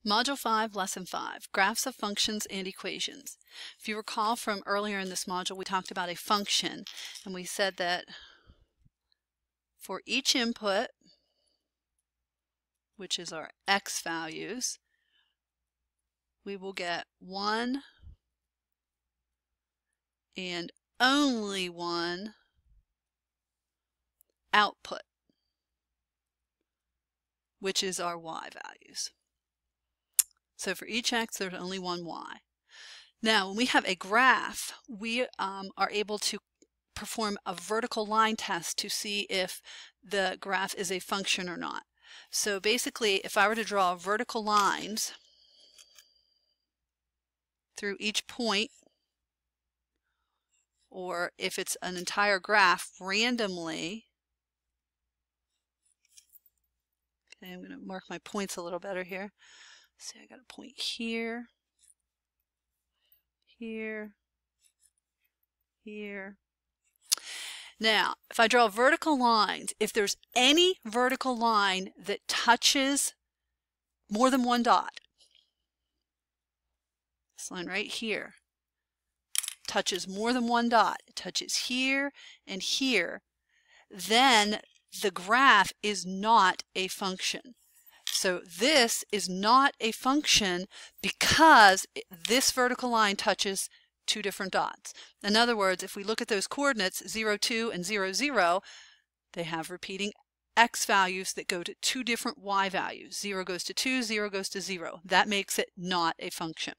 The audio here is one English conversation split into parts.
Module 5, Lesson 5, Graphs of Functions and Equations. If you recall from earlier in this module, we talked about a function, and we said that for each input, which is our x values, we will get one and only one output, which is our y values. So for each x, there's only one y. Now, when we have a graph, we are able to perform a vertical line test to see if the graph is a function or not. So basically, if I were to draw vertical lines through each point, or if it's an entire graph randomly, okay, I'm going to mark my points a little better here. See, I got a point here, here, here. Now, if I draw vertical lines, if there's any vertical line that touches more than one dot, this line right here touches more than one dot, it touches here and here, then the graph is not a function. So this is not a function because this vertical line touches two different dots. In other words, if we look at those coordinates 0, 2 and 0, 0, they have repeating x values that go to two different y values. 0 goes to 2, 0 goes to 0. That makes it not a function.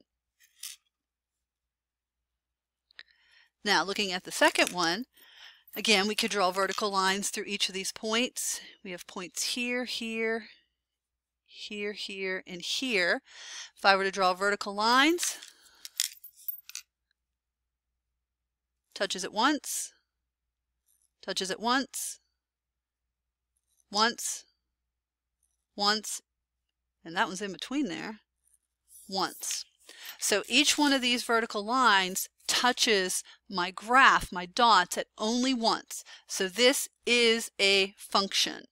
Now, looking at the second one, again, we could draw vertical lines through each of these points. We have points here, here, here, here, and here. If I were to draw vertical lines, touches it once, touches it once, once, once, and that one's in between there, once. So each one of these vertical lines touches my graph, my dots, at only once. So this is a function.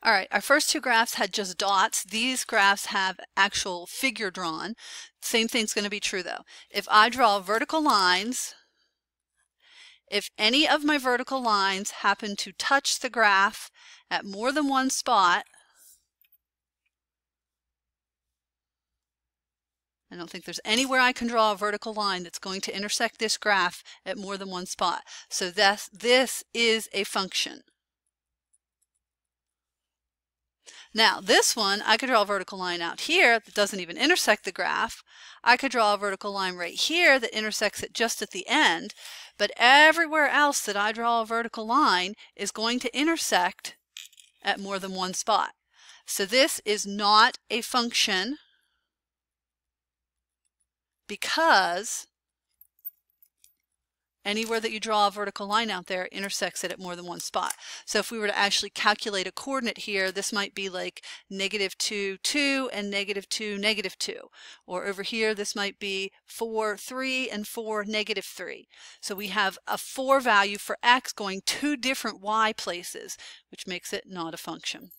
All right, our first two graphs had just dots. These graphs have actual figure drawn. Same thing's going to be true though. If I draw vertical lines, if any of my vertical lines happen to touch the graph at more than one spot, I don't think there's anywhere I can draw a vertical line that's going to intersect this graph at more than one spot. So this is a function. Now this one, I could draw a vertical line out here that doesn't even intersect the graph. I could draw a vertical line right here that intersects it just at the end, but everywhere else that I draw a vertical line is going to intersect at more than one spot. So this is not a function because anywhere that you draw a vertical line out there intersects it at more than one spot. So if we were to actually calculate a coordinate here, this might be like -2, 2 and -2, -2. Or over here, this might be 4, 3 and 4, -3. So we have a 4 value for x going two different y places, which makes it not a function.